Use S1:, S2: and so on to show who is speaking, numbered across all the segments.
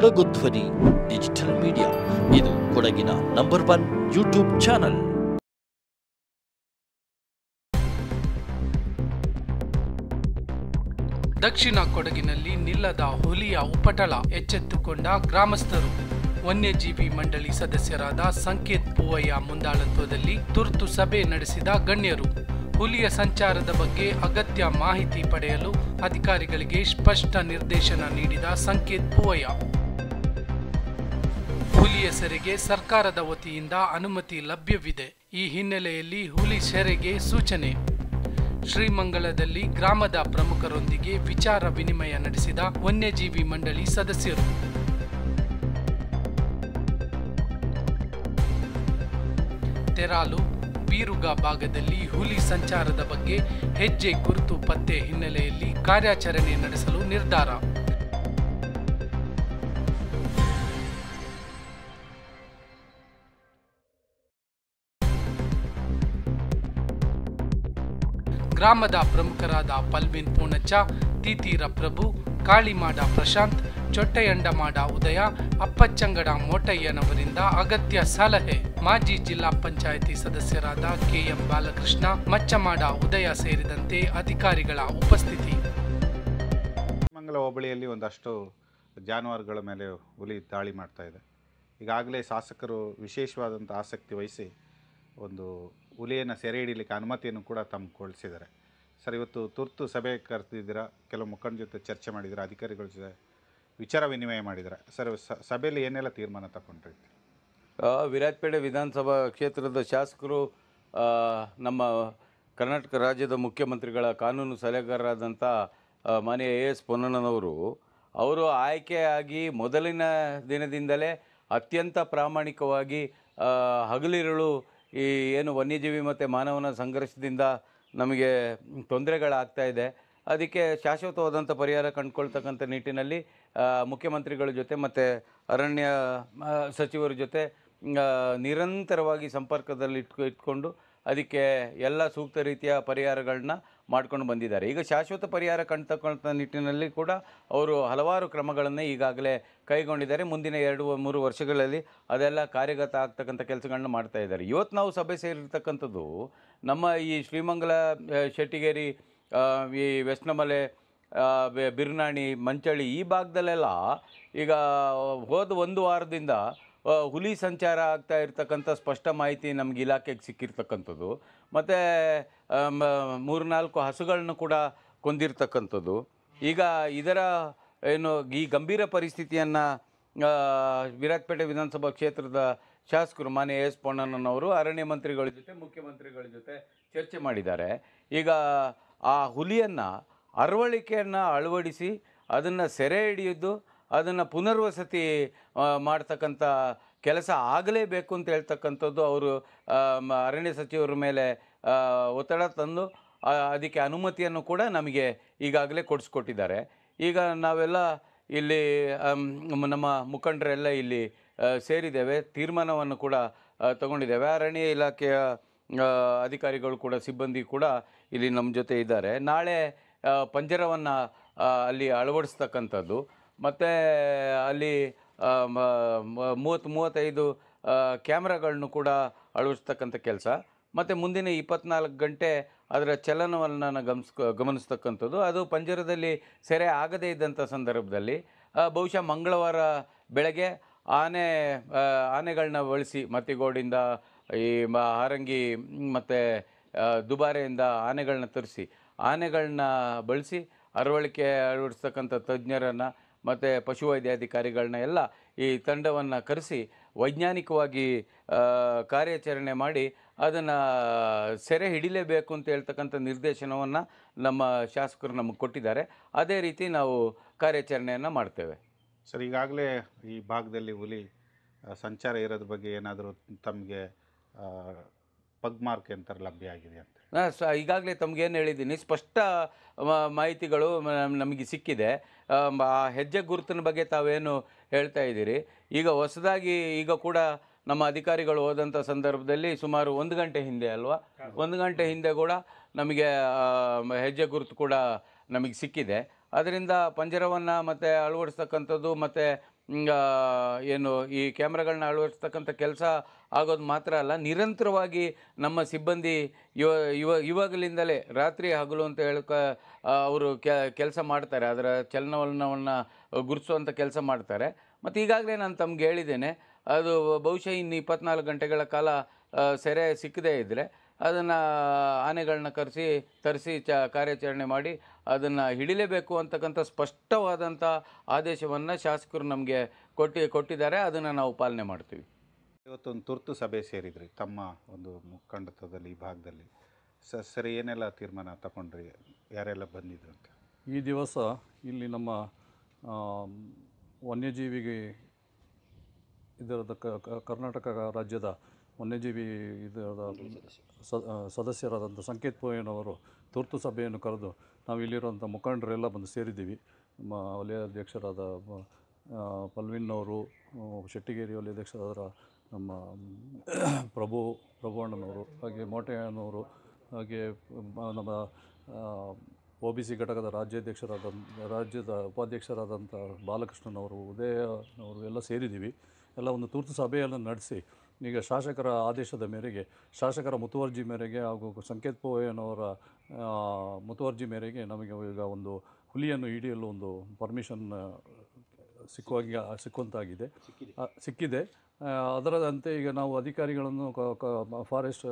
S1: ಕೊಡಗು ಧ್ವನಿ digital media. ಇದು ಕೊಡಗಿನ ನಂಬರ್ 1 ಯೂಟ್ಯೂಬ್ ಚಾನಲ್.
S2: ದಕ್ಷಿಣ ಕೊಡಗಿನಲ್ಲಿ ನಿಲ್ಲದ ಹುಲಿಯ ಉಪಟಳ ಎಚ್ಚೆತ್ತುಕೊಂಡ ಗ್ರಾಮಸ್ಥರು. ವನ್ಯಜೀವಿ ಮಂಡಳಿ ಸದಸ್ಯರಾದ ಸಂಕೇತ್ ಪೂವಯ್ಯ ಮುಂದಾಳತ್ವದಲ್ಲಿ ತುರ್ತು ಸಭೆ ನಡೆಸಿದ ಗಣ್ಯರು. ಹುಲಿಯ ಸಂಚಾರದ ಬಗ್ಗೆ ಅಗತ್ಯ ಮಾಹಿತಿ ಪಡೆಯಲು ಅಧಿಕಾರಿಗಳಿಗೆ ಸ್ಪಷ್ಟ ನಿರ್ದೇಶನ ನೀಡಿದ ಸಂಕೇತ್ ಪೂವಯ್ಯ. ಹುಲಿಯ ಸೆರೆಗೆ ಸರ್ಕಾರದ ವತಿಯಿಂದ ಅನುಮತಿ ಲಭ್ಯವಿದೆ. ಈ ಹಿನ್ನೆಲೆಯಲ್ಲಿ ಹುಲಿ ಸೆರೆಗೆ ಸೂಚನೆ. ಶ್ರೀಮಂಗಲದಲ್ಲಿ ಗ್ರಾಮದ ಪ್ರಮುಖರೊಂದಿಗೆ ವಿಚಾರ ವಿನಿಮಯ ನಡೆಸಿದ ವನ್ಯಜೀವಿ ಮಂಡಳಿ ಸದಸ್ಯರು. ತೆರಾಲು ಬೀರುಗ ಭಾಗದಲ್ಲಿ ಹುಲಿ ಸಂಚಾರದ ಬಗ್ಗೆ ಹೆಜ್ಜೆ ಗುರುತು ಪತ್ತೆ ಹಿನ್ನೆಲೆಯಲ್ಲಿ ಕಾರ್ಯಾಚರಣೆ ನಡೆಸಲು ನಿರ್ಧಾರ. ಗ್ರಾಮದ ಪ್ರಮುಖರಾದ ಪಲ್ವಿನ್ ಪೂಣಚ್ಚ, ತೀತೀರ ಪ್ರಭು, ಕಾಳಿಮಾಡ ಪ್ರಶಾಂತ್, ಚೊಟ್ಟೆಯಂಡಮಾಡ ಉದಯ, ಅಪ್ಪಚ್ಚಂಗಡ ಮೋಟಯ್ಯನವರಿಂದ ಅಗತ್ಯ ಸಲಹೆ. ಮಾಜಿ ಜಿಲ್ಲಾ ಪಂಚಾಯಿತಿ ಸದಸ್ಯರಾದ ಕೆಎಂ ಬಾಲಕೃಷ್ಣ, ಮಚ್ಚಮಾಡ ಉದಯ ಸೇರಿದಂತೆ ಅಧಿಕಾರಿಗಳ ಉಪಸ್ಥಿತಿ.
S3: ಮಂಗಲ ಹೋಬಳಿಯಲ್ಲಿ ಒಂದಷ್ಟು ಜಾನುವಾರುಗಳ ಮೇಲೆ ಹುಲಿ ದಾಳಿ ಮಾಡ್ತಾ ಇದೆ. ಈಗಾಗಲೇ ಶಾಸಕರು ವಿಶೇಷವಾದಂಥ ಆಸಕ್ತಿ ವಹಿಸಿ ಒಂದು ಹುಲಿಯನ್ನು ಸೆರೆ ಹಿಡಿಯಲಿಕ್ಕೆ ಅನುಮತಿಯನ್ನು ಕೂಡ ತಮ್ಗೊಳಿಸಿದ್ದಾರೆ. ಸರ್, ಇವತ್ತು ತುರ್ತು ಸಭೆ ಕರೆದಿದ್ದೀರಾ, ಕೆಲವು ಮುಖಂಡರ ಜೊತೆ ಚರ್ಚೆ ಮಾಡಿದ್ದೀರಾ, ಅಧಿಕಾರಿಗಳ ಜೊತೆ ವಿಚಾರ ವಿನಿಮಯ ಮಾಡಿದ್ದಾರೆ. ಸರ್, ಸಭೆಯಲ್ಲಿ ಏನೆಲ್ಲ ತೀರ್ಮಾನ ತಗೊಂಡ್ರಿ?
S4: ವಿರಾಜಪೇಟೆ ವಿಧಾನಸಭಾ ಕ್ಷೇತ್ರದ ಶಾಸಕರು, ನಮ್ಮ ಕರ್ನಾಟಕ ರಾಜ್ಯದ ಮುಖ್ಯಮಂತ್ರಿಗಳ ಕಾನೂನು ಸಲಹೆಗಾರರಾದಂಥ ಮಾನ್ಯ AS ಪೊನ್ನಣ್ಣನವರು ಅವರು ಆಯ್ಕೆಯಾಗಿ ಮೊದಲಿನ ದಿನದಿಂದಲೇ ಅತ್ಯಂತ ಪ್ರಾಮಾಣಿಕವಾಗಿ ಹಗಲಿರುಳು ಈ ಏನು ವನ್ಯಜೀವಿ ಮತ್ತು ಮಾನವನ ಸಂಘರ್ಷದಿಂದ ನಮಗೆ ತೊಂದರೆಗಳಾಗ್ತಾ ಇದೆ, ಅದಕ್ಕೆ ಶಾಶ್ವತವಾದಂಥ ಪರಿಹಾರ ಕಂಡುಕೊಳ್ತಕ್ಕಂಥ ನಿಟ್ಟಿನಲ್ಲಿ ಮುಖ್ಯಮಂತ್ರಿಗಳ ಜೊತೆ ಮತ್ತು ಅರಣ್ಯ ಸಚಿವರ ಜೊತೆ ನಿರಂತರವಾಗಿ ಸಂಪರ್ಕದಲ್ಲಿ ಇಟ್ಕೊಂಡು ಅದಕ್ಕೆ ಎಲ್ಲ ಸೂಕ್ತ ರೀತಿಯ ಪರಿಹಾರಗಳನ್ನ ಮಾಡ್ಕೊಂಡು ಬಂದಿದ್ದಾರೆ. ಈಗ ಶಾಶ್ವತ ಪರಿಹಾರ ಕಂಡುತಕ್ಕಂಥ ನಿಟ್ಟಿನಲ್ಲಿ ಕೂಡ ಅವರು ಹಲವಾರು ಕ್ರಮಗಳನ್ನು ಈಗಾಗಲೇ ಕೈಗೊಂಡಿದ್ದಾರೆ. ಮುಂದಿನ 2-3 ವರ್ಷಗಳಲ್ಲಿ ಅದೆಲ್ಲ ಕಾರ್ಯಗತ ಆಗ್ತಕ್ಕಂಥ ಕೆಲಸಗಳನ್ನ ಮಾಡ್ತಾ ಇದ್ದಾರೆ. ಇವತ್ತು ನಾವು ಸಭೆ ಸೇರಿರ್ತಕ್ಕಂಥದ್ದು ನಮ್ಮ ಈ ಶ್ರೀಮಂಗಲ, ಶೆಟ್ಟಿಗೇರಿ, ಈ ವೆಸ್ನಮಲೆ, ಬಿರ್ನಾಣಿ, ಮಂಚಳಿ ಈ ಭಾಗದಲ್ಲೆಲ್ಲ ಈಗ ಹೋದ 1 ವಾರದಿಂದ ಹುಲಿ ಸಂಚಾರ ಆಗ್ತಾ ಇರ್ತಕ್ಕಂಥ ಸ್ಪಷ್ಟ ಮಾಹಿತಿ ನಮಗೆ ಇಲಾಖೆಗೆ ಸಿಕ್ಕಿರ್ತಕ್ಕಂಥದ್ದು. ಮತ್ತು 3-4 ಹಸುಗಳನ್ನ ಕೂಡ ಕೊಂದಿರ್ತಕ್ಕಂಥದ್ದು. ಈಗ ಇದರ ಏನು ಈ ಗಂಭೀರ ಪರಿಸ್ಥಿತಿಯನ್ನು ವಿರಾಜಪೇಟೆ ವಿಧಾನಸಭಾ ಕ್ಷೇತ್ರದ ಶಾಸಕರು ಮಾನ್ಯ AS ಪೊನ್ನಣ್ಣನವರು ಅರಣ್ಯ ಮಂತ್ರಿಗಳ ಜೊತೆ, ಮುಖ್ಯಮಂತ್ರಿಗಳ ಜೊತೆ ಚರ್ಚೆ ಮಾಡಿದ್ದಾರೆ. ಈಗ ಆ ಹುಲಿಯನ್ನು ಅರವಳಿಕೆಯನ್ನು ಅಳವಡಿಸಿ ಅದನ್ನು ಸೆರೆ ಹಿಡಿಯೋದು, ಅದನ್ನು ಪುನರ್ವಸತಿ ಮಾಡ್ತಕ್ಕಂಥ ಕೆಲಸ ಆಗಲೇಬೇಕು ಅಂತ ಹೇಳ್ತಕ್ಕಂಥದ್ದು ಅವರು ಅರಣ್ಯ ಸಚಿವರ ಮೇಲೆ ಒತ್ತಡ ತಂದು ಅದಕ್ಕೆ ಅನುಮತಿಯನ್ನು ಕೂಡ ನಮಗೆ ಈಗಾಗಲೇ ಕೊಡಿಸ್ಕೊಟ್ಟಿದ್ದಾರೆ. ಈಗ ನಾವೆಲ್ಲ ಇಲ್ಲಿ ನಮ್ಮ ಮುಖಂಡರೆಲ್ಲ ಇಲ್ಲಿ ಸೇರಿದ್ದೇವೆ, ತೀರ್ಮಾನವನ್ನು ಕೂಡ ತಗೊಂಡಿದ್ದೇವೆ. ಅರಣ್ಯ ಇಲಾಖೆಯ ಅಧಿಕಾರಿಗಳು ಕೂಡ, ಸಿಬ್ಬಂದಿ ಕೂಡ ಇಲ್ಲಿ ನಮ್ಮ ಜೊತೆ ಇದ್ದಾರೆ. ನಾಳೆ ಪಂಜರವನ್ನು ಅಲ್ಲಿ ಅಳವಡಿಸ್ತಕ್ಕಂಥದ್ದು, ಮತ್ತು ಅಲ್ಲಿ 30-35 ಕ್ಯಾಮ್ರಾಗಳನ್ನು ಕೂಡ ಅಳವಡಿಸ್ತಕ್ಕಂಥ ಕೆಲಸ, ಮತ್ತು ಮುಂದಿನ 24 ಗಂಟೆ ಅದರ ಚಲನವನ್ನು ಗಮನಿಸ್ತಕ್ಕಂಥದ್ದು. ಅದು ಪಂಜರದಲ್ಲಿ ಸೆರೆ ಆಗದೇ ಇದ್ದಂಥ ಸಂದರ್ಭದಲ್ಲಿ ಬಹುಶಃ ಮಂಗಳವಾರ ಬೆಳಗ್ಗೆ ಆನೆಗಳನ್ನ ಬಳಸಿ ಮತ್ತಿಗೋಡಿಂದ ಈ ಹಾರಂಗಿ ಮತ್ತು ದುಬಾರೆಯಿಂದ ಆನೆಗಳನ್ನ ತರಿಸಿ ಆನೆಗಳನ್ನ ಬಳಸಿ ಅರವಳಿಕೆ ಅಳವಡಿಸ್ತಕ್ಕಂಥ ತಜ್ಞರನ್ನು ಮತ್ತು ಪಶುವೈದ್ಯಾಧಿಕಾರಿಗಳನ್ನ ಎಲ್ಲ ಈ ತಂಡವನ್ನು ಕರೆಸಿ ವೈಜ್ಞಾನಿಕವಾಗಿ ಕಾರ್ಯಾಚರಣೆ ಮಾಡಿ ಅದನ್ನು ಸೆರೆ ಹಿಡಿಲೇಬೇಕು ಅಂತ ಹೇಳ್ತಕ್ಕಂಥ ನಿರ್ದೇಶನವನ್ನು ನಮ್ಮ ಶಾಸಕರು ನಮಗೆ ಕೊಟ್ಟಿದ್ದಾರೆ. ಅದೇ ರೀತಿ ನಾವು ಕಾರ್ಯಾಚರಣೆಯನ್ನು ಮಾಡ್ತೇವೆ.
S3: ಸರ್, ಈಗಾಗಲೇ ಈ ಭಾಗದಲ್ಲಿ ಹುಲಿ ಸಂಚಾರ ಇರೋದ್ರ ಬಗ್ಗೆ ಏನಾದರೂ ತಮಗೆ ಪಗ್ಮಾರ್ಕ್ ಅಂತ ಲಭ್ಯ ಆಗಿದೆ ಅಂತ?
S4: ಈಗಾಗಲೇ ತಮಗೇನು ಹೇಳಿದ್ದೀನಿ, ಸ್ಪಷ್ಟ ಮಾಹಿತಿಗಳು ನಮಗೆ ಸಿಕ್ಕಿದೆ. ಆ ಹೆಜ್ಜೆ ಗುರುತಿನ ಬಗ್ಗೆ ತಾವೇನು ಹೇಳ್ತಾ ಇದ್ದೀರಿ, ಈಗ ಹೊಸದಾಗಿ ಈಗ ಕೂಡ ನಮ್ಮ ಅಧಿಕಾರಿಗಳು ಹೋದಂಥ ಸಂದರ್ಭದಲ್ಲಿ ಸುಮಾರು 1 ಗಂಟೆ ಹಿಂದೆ ಅಲ್ವಾ, 1 ಗಂಟೆ ಹಿಂದೆ ಕೂಡ ನಮಗೆ ಹೆಜ್ಜೆ ಗುರುತು ಕೂಡ ನಮಗೆ ಸಿಕ್ಕಿದೆ. ಅದರಿಂದ ಪಂಜರವನ್ನು ಮತ್ತು ಅಳವಡಿಸ್ತಕ್ಕಂಥದ್ದು ಮತ್ತು ಏನು ಈ ಕ್ಯಾಮ್ರಾಗಳನ್ನ ಅಳವಡಿಸ್ತಕ್ಕಂಥ ಕೆಲಸ ಆಗೋದು ಮಾತ್ರ ಅಲ್ಲ, ನಿರಂತರವಾಗಿ ನಮ್ಮ ಸಿಬ್ಬಂದಿ ಇವಾಗಲಿಂದಲೇ ರಾತ್ರಿ ಹಗಲು ಅಂತ ಅವರು ಕೆಲಸ ಮಾಡ್ತಾರೆ, ಅದರ ಚಲನವಲನವನ್ನು ಗುರುತಿಸುವಂಥ ಕೆಲಸ ಮಾಡ್ತಾರೆ. ಮತ್ತು ಈಗಾಗಲೇ ನಾನು ತಮ್ಗೆ ಹೇಳಿದ್ದೇನೆ, ಅದು ಬಹುಶಃ ಇನ್ನು 24 ಗಂಟೆಗಳ ಕಾಲ ಸೆರೆ ಸಿಕ್ಕದೇ ಇದ್ದರೆ ಅದನ್ನು ಆನೆಗಳನ್ನ ತರಿಸಿ ಕಾರ್ಯಾಚರಣೆ ಮಾಡಿ ಅದನ್ನು ಹಿಡಿಲೇಬೇಕು ಅಂತಕ್ಕಂಥ ಸ್ಪಷ್ಟವಾದಂಥ ಆದೇಶವನ್ನು ಶಾಸಕರು ನಮಗೆ ಕೊಟ್ಟಿದ್ದಾರೆ. ಅದನ್ನು ನಾವು ಪಾಲನೆ ಮಾಡ್ತೀವಿ.
S3: ಇವತ್ತೊಂದು ತುರ್ತು ಸಭೆ ಸೇರಿದ್ರಿ ತಮ್ಮ ಒಂದು ಮುಖಂಡತ್ವದಲ್ಲಿ ಈ ಭಾಗದಲ್ಲಿ. ಸರಿ, ಏನೆಲ್ಲ ತೀರ್ಮಾನ ತಗೊಂಡ್ರಿ, ಯಾರೆಲ್ಲ ಬಂದಿದ್ರು ಅಂತ?
S5: ಈ ದಿವಸ ಇಲ್ಲಿ ನಮ್ಮ ವನ್ಯಜೀವಿಗೆ ಇದರದ ಕರ್ನಾಟಕ ರಾಜ್ಯದ ವನ್ಯಜೀವಿ ಇದರ ಸದಸ್ಯರಾದಂಥ ಸಂಕೇತ್ ಪೋಯನವರು ತುರ್ತು ಸಭೆಯನ್ನು ಕರೆದು ನಾವು ಇಲ್ಲಿರುವಂಥ ಮುಖಂಡರೆಲ್ಲ ಬಂದು ಸೇರಿದ್ದೀವಿ. ನಮ್ಮ ವಲಯ ಅಧ್ಯಕ್ಷರಾದ ಪಲ್ವಿನ್ ಅವರು, ಶೆಟ್ಟಿಗೇರಿ ವಲಯ ಅಧ್ಯಕ್ಷರಾದ ನಮ್ಮ ಪ್ರಭುವಣ್ಣನವರು, ಹಾಗೆ ಮೋಟೆಯಣ್ಣನವರು, ಹಾಗೆ ನಮ್ಮ OBC ಘಟಕದ ರಾಜ್ಯದ ಉಪಾಧ್ಯಕ್ಷರಾದಂಥ ಬಾಲಕೃಷ್ಣನವರು, ಉದಯನವರು ಎಲ್ಲ ಸೇರಿದ್ದೀವಿ. ಎಲ್ಲ ಒಂದು ತುರ್ತು ಸಭೆಯನ್ನು ನಡೆಸಿ ಈಗ ಶಾಸಕರ ಆದೇಶದ ಮೇರೆಗೆ, ಶಾಸಕರ ಮುತುವರ್ಜಿ ಮೇರೆಗೆ ಹಾಗೂ ಸಂಕೇತ್ ಪೋಯನವರ ಮುತುವರ್ಜಿ ಮೇರೆಗೆ ನಮಗೆ ಈಗ ಒಂದು ಹುಲಿಯನ್ನು ಹಿಡಿಯಲು ಒಂದು ಪರ್ಮಿಷನ್ ಸಿಕ್ಕಿದೆ. ಅದರಂತೆ ಈಗ ನಾವು ಅಧಿಕಾರಿಗಳನ್ನು ಫಾರೆಸ್ಟ್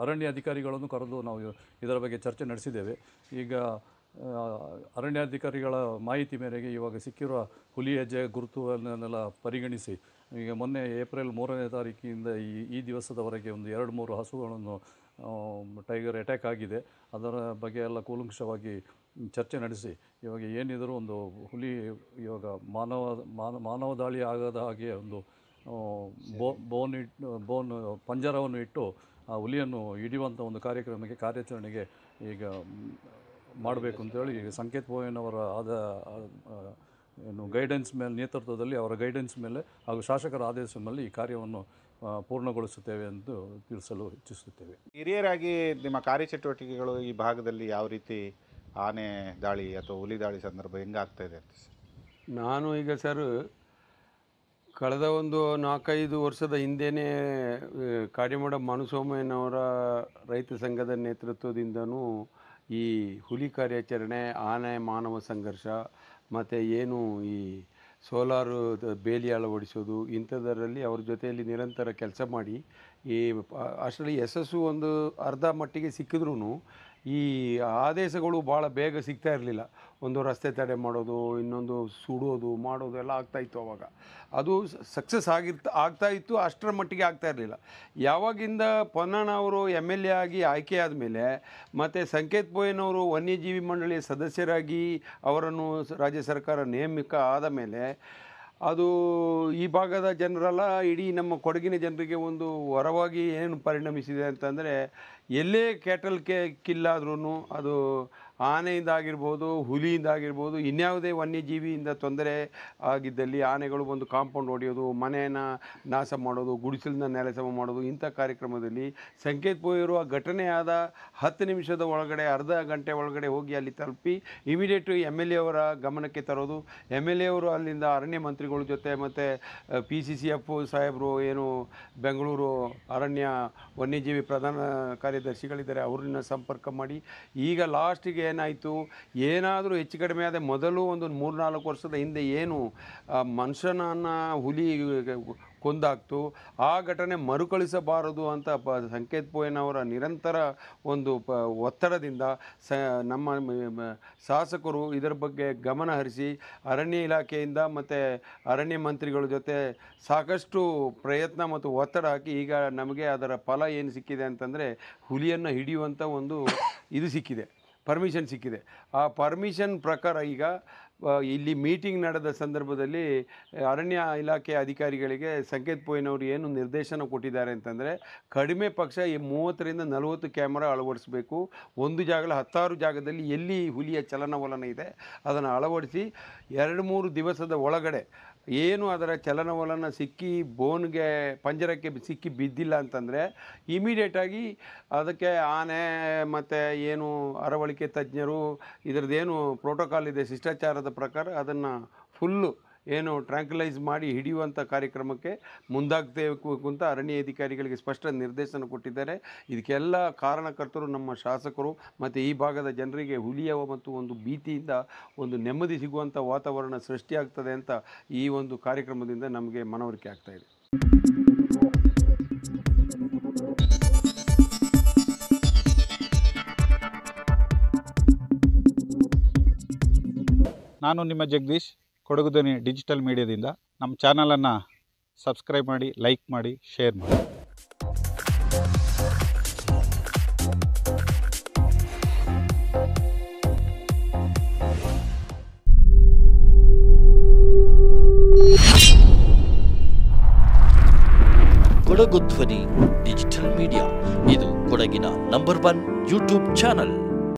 S5: ಅರಣ್ಯ ಅಧಿಕಾರಿಗಳನ್ನು ಕರೆದು ನಾವು ಇದರ ಬಗ್ಗೆ ಚರ್ಚೆ ನಡೆಸಿದ್ದೇವೆ. ಈಗ ಅರಣ್ಯಾಧಿಕಾರಿಗಳ ಮಾಹಿತಿ ಮೇರೆಗೆ ಇವಾಗ ಸಿಕ್ಕಿರುವ ಹುಲಿ ಹೆಜ್ಜೆ ಗುರುತುವನ್ನೆಲ್ಲ ಪರಿಗಣಿಸಿ ಈಗ ಮೊನ್ನೆ ಏಪ್ರಿಲ್ 3ನೇ ತಾರೀಕಿನಿಂದ ಈ ದಿವಸದವರೆಗೆ ಒಂದು 2-3 ಹಸುಗಳನ್ನು ಟೈಗರ್ ಅಟ್ಯಾಕ್ ಆಗಿದೆ. ಅದರ ಬಗ್ಗೆ ಎಲ್ಲ ಕೂಲಂಕಷವಾಗಿ ಚರ್ಚೆ ನಡೆಸಿ ಇವಾಗ ಏನಿದರೂ ಒಂದು ಹುಲಿ ಇವಾಗ ಮಾನವ ದಾಳಿ ಆಗದ ಹಾಗೆ ಒಂದು ಬೋನ್ ಪಂಜರವನ್ನು ಇಟ್ಟು ಆ ಹುಲಿಯನ್ನು ಹಿಡಿಯುವಂಥ ಒಂದು ಕಾರ್ಯಾಚರಣೆಗೆ ಈಗ ಮಾಡಬೇಕು ಅಂತೇಳಿ ಸಂಕೇತ್ ಪೋಯನವರ ಗೈಡೆನ್ಸ್ ಮೇಲೆ, ನೇತೃತ್ವದಲ್ಲಿ ಅವರ ಗೈಡೆನ್ಸ್ ಮೇಲೆ ಹಾಗೂ ಶಾಸಕರ ಆದೇಶದ ಮೇಲೆ ಈ ಕಾರ್ಯವನ್ನು ಪೂರ್ಣಗೊಳಿಸುತ್ತೇವೆ ಎಂದು ತಿಳಿಸಲು ಇಚ್ಛಿಸುತ್ತೇವೆ.
S3: ಹಿರಿಯರಾಗಿ ನಿಮ್ಮ ಕಾರ್ಯಚಟುವಟಿಕೆಗಳು ಈ ಭಾಗದಲ್ಲಿ ಯಾವ ರೀತಿ ಆನೆ ದಾಳಿ ಅಥವಾ ಹುಲಿ ದಾಳಿ ಸಂದರ್ಭ ಹೆಂಗಾಗ್ತಾ ಇದೆ ಅಂತ?
S6: ನಾನು ಈಗ ಸರ್ ಕಳೆದ ಒಂದು 4-5 ವರ್ಷದ ಹಿಂದೆಯೇ ಕಾಡಿಮೋಡ ಮನುಸೋಮಯ್ಯನವರ ರೈತ ಸಂಘದ ನೇತೃತ್ವದಿಂದನೂ ಈ ಹುಲಿ ಕಾರ್ಯಾಚರಣೆ, ಆನೆ ಮಾನವ ಸಂಘರ್ಷ ಮತ್ತು ಏನು ಈ ಸೋಲಾರು ಬೇಲಿ ಅಳವಡಿಸೋದು ಇಂಥದ್ದರಲ್ಲಿ ಅವ್ರ ಜೊತೆಯಲ್ಲಿ ನಿರಂತರ ಕೆಲಸ ಮಾಡಿ ಈ ಅಷ್ಟರಲ್ಲಿ ಯಶಸ್ಸು ಒಂದು ಅರ್ಧ ಮಟ್ಟಿಗೆ ಸಿಕ್ಕಿದ್ರೂ ಈ ಆದೇಶಗಳು ಭಾಳ ಬೇಗ ಸಿಗ್ತಾ ಇರಲಿಲ್ಲ. ಒಂದು ರಸ್ತೆ ತಡೆ ಮಾಡೋದು, ಇನ್ನೊಂದು ಸುಡೋದು ಮಾಡೋದು ಎಲ್ಲ ಆಗ್ತಾಯಿತ್ತು. ಆವಾಗ ಅದು ಸಕ್ಸಸ್ ಆಗ್ತಾಯಿತ್ತು, ಅಷ್ಟರ ಮಟ್ಟಿಗೆ ಆಗ್ತಾ ಇರಲಿಲ್ಲ. ಯಾವಾಗಿಂದ ಪೊನ್ನಣ್ಣ ಅವರು MLA ಆಗಿ ಆಯ್ಕೆ ಆದಮೇಲೆ ಮತ್ತು ಸಂಕೇತ್ ಪೋಯನವರು ವನ್ಯಜೀವಿ ಮಂಡಳಿಯ ಸದಸ್ಯರಾಗಿ ಅವರನ್ನು ರಾಜ್ಯ ಸರ್ಕಾರ ನೇಮಕ ಆದ ಮೇಲೆ ಅದು ಈ ಭಾಗದ ಜನರೆಲ್ಲ, ಇಡೀ ನಮ್ಮ ಕೊಡಗಿನ ಜನರಿಗೆ ಒಂದು ವರವಾಗಿ ಏನು ಪರಿಣಮಿಸಿದೆ ಅಂತಂದರೆ, ಎಲ್ಲೇ ಕ್ಯಾಟಲ್ ಕಿಲ್ಲಾದ್ರೂ ಅದು ಆನೆಯಿಂದಾಗಿರ್ಬೋದು, ಹುಲಿಯಿಂದಾಗಿರ್ಬೋದು, ಇನ್ಯಾವುದೇ ವನ್ಯಜೀವಿಯಿಂದ ತೊಂದರೆ ಆಗಿದ್ದಲ್ಲಿ ಆನೆಗಳು ಬಂದು ಕಾಂಪೌಂಡ್ ಹೊಡೆಯೋದು, ಮನೆಯನ್ನು ನಾಶ ಮಾಡೋದು, ಗುಡಿಸಲನ್ನ ನೆಲಸಮ ಮಾಡೋದು, ಇಂಥ ಕಾರ್ಯಕ್ರಮದಲ್ಲಿ ಸಂಕೇತ್ ಪೋಯರು ಆ ಘಟನೆ ಆದ 10 ನಿಮಿಷದ ಒಳಗಡೆ, ಅರ್ಧ ಗಂಟೆ ಒಳಗಡೆ ಹೋಗಿ ಅಲ್ಲಿ ತಲುಪಿ ಇಮಿಡಿಯೇಟ್ MLA ಅವರ ಗಮನಕ್ಕೆ ತರೋದು. MLA ಅವರು ಅಲ್ಲಿಂದ ಅರಣ್ಯ ಮಂತ್ರಿಗಳ ಜೊತೆ ಮತ್ತು PCCF ಸಾಹೇಬರು ಏನು ಬೆಂಗಳೂರು ಅರಣ್ಯ ವನ್ಯಜೀವಿ ಪ್ರಧಾನ ಕಾರ್ಯದರ್ಶಿಗಳಿದ್ದಾರೆ, ಅವ್ರನ್ನ ಸಂಪರ್ಕ ಮಾಡಿ ಈಗ ಲಾಸ್ಟಿಗೆ ಏನಾಯಿತು, ಏನಾದರೂ ಹೆಚ್ಚು ಕಡಿಮೆ ಆದ ಮೊದಲು ಒಂದು 3-4 ವರ್ಷದ ಹಿಂದೆ ಏನು ಮನುಷ್ಯನನ್ನು ಹುಲಿ ಕೊಂದಾಕ್ತು, ಆ ಘಟನೆ ಮರುಕಳಿಸಬಾರದು ಅಂತ ಸಂಕೇತ್ ಪೋಯನವರ ನಿರಂತರ ಒಂದು ಒತ್ತಡದಿಂದ ನಮ್ಮ ಶಾಸಕರು ಇದರ ಬಗ್ಗೆ ಗಮನ ಹರಿಸಿ ಅರಣ್ಯ ಇಲಾಖೆಯಿಂದ ಮತ್ತು ಅರಣ್ಯ ಮಂತ್ರಿಗಳ ಜೊತೆ ಸಾಕಷ್ಟು ಪ್ರಯತ್ನ ಮತ್ತು ಒತ್ತಡ ಹಾಕಿ ಈಗ ನಮಗೆ ಅದರ ಫಲ ಏನು ಸಿಕ್ಕಿದೆ ಅಂತಂದರೆ ಹುಲಿಯನ್ನು ಹಿಡಿಯುವಂಥ ಒಂದು ಇದು ಸಿಕ್ಕಿದೆ, ಪರ್ಮಿಷನ್ ಸಿಕ್ಕಿದೆ. ಆ ಪರ್ಮಿಷನ್ ಪ್ರಕಾರ ಈಗ ಇಲ್ಲಿ ಮೀಟಿಂಗ್ ನಡೆದ ಸಂದರ್ಭದಲ್ಲಿ ಅರಣ್ಯ ಇಲಾಖೆ ಅಧಿಕಾರಿಗಳಿಗೆ ಸಂಕೇತ್ ಪೋಯನವರು ಏನು ನಿರ್ದೇಶನ ಕೊಟ್ಟಿದ್ದಾರೆ ಅಂತಂದರೆ, ಕಡಿಮೆ ಪಕ್ಷ 30ರಿಂದ 40 ಕ್ಯಾಮರಾ ಅಳವಡಿಸಬೇಕು. ಒಂದು ಜಾಗದಲ್ಲಿ 16 ಜಾಗದಲ್ಲಿ ಎಲ್ಲಿ ಹುಲಿಯ ಚಲನವಲನ ಇದೆ ಅದನ್ನು ಅಳವಡಿಸಿ 2-3 ದಿವಸದ ಒಳಗಡೆ ಏನು ಅದರ ಚಲನವಲನ ಸಿಕ್ಕಿ ಬೋನ್ಗೆ ಪಂಜರಕ್ಕೆ ಸಿಕ್ಕಿ ಬಿದ್ದಿಲ್ಲ ಅಂತಂದರೆ ಇಮಿಡಿಯೇಟಾಗಿ ಅದಕ್ಕೆ ಆನೆ ಮತ್ತು ಏನು ಅರವಳಿಕೆ ತಜ್ಞರು ಇದರದ್ದೇನು ಪ್ರೋಟೋಕಾಲ್ ಇದೆ ಶಿಷ್ಟಾಚಾರದ ಪ್ರಕಾರ ಅದನ್ನು ಫುಲ್ಲು ಏನು ಟ್ರ್ಯಾಂಕ್ಯುಲೈಸ್ ಮಾಡಿ ಹಿಡಿಯುವಂಥ ಕಾರ್ಯಕ್ರಮಕ್ಕೆ ಮುಂದಾಗಬೇಕು ಅಂತ ಅರಣ್ಯ ಅಧಿಕಾರಿಗಳಿಗೆ ಸ್ಪಷ್ಟ ನಿರ್ದೇಶನ ಕೊಟ್ಟಿದ್ದಾರೆ. ಇದಕ್ಕೆಲ್ಲ ಕಾರಣಕರ್ತರು ನಮ್ಮ ಶಾಸಕರು ಮತ್ತು ಈ ಭಾಗದ ಜನರಿಗೆ ಹುಲಿಯ ಮತ್ತು ಒಂದು ಭೀತಿಯಿಂದ ಒಂದು ನೆಮ್ಮದಿ ಸಿಗುವಂಥ ವಾತಾವರಣ ಸೃಷ್ಟಿಯಾಗ್ತದೆ ಅಂತ ಈ ಒಂದು ಕಾರ್ಯಕ್ರಮದಿಂದ ನಮಗೆ ಮನವರಿಕೆ ಆಗ್ತಾ ಇದೆ.
S3: ನಾನು ನಿಮ್ಮ ಜಗದೀಶ್, ಕೊಡಗು ಧ್ವನಿ ಡಿಜಿಟಲ್ ಮೀಡಿಯಾದಿಂದ. ನಮ್ಮ ಚಾನಲನ್ನು ಸಬ್ಸ್ಕ್ರೈಬ್ ಮಾಡಿ, ಲೈಕ್ ಮಾಡಿ, ಶೇರ್ ಮಾಡಿ.
S1: ಕೊಡಗು ಧ್ವನಿ ಡಿಜಿಟಲ್ ಮೀಡಿಯಾ ಇದು ಕೊಡಗಿನ ನಂಬರ್ 1 ಯೂಟ್ಯೂಬ್ ಚಾನಲ್.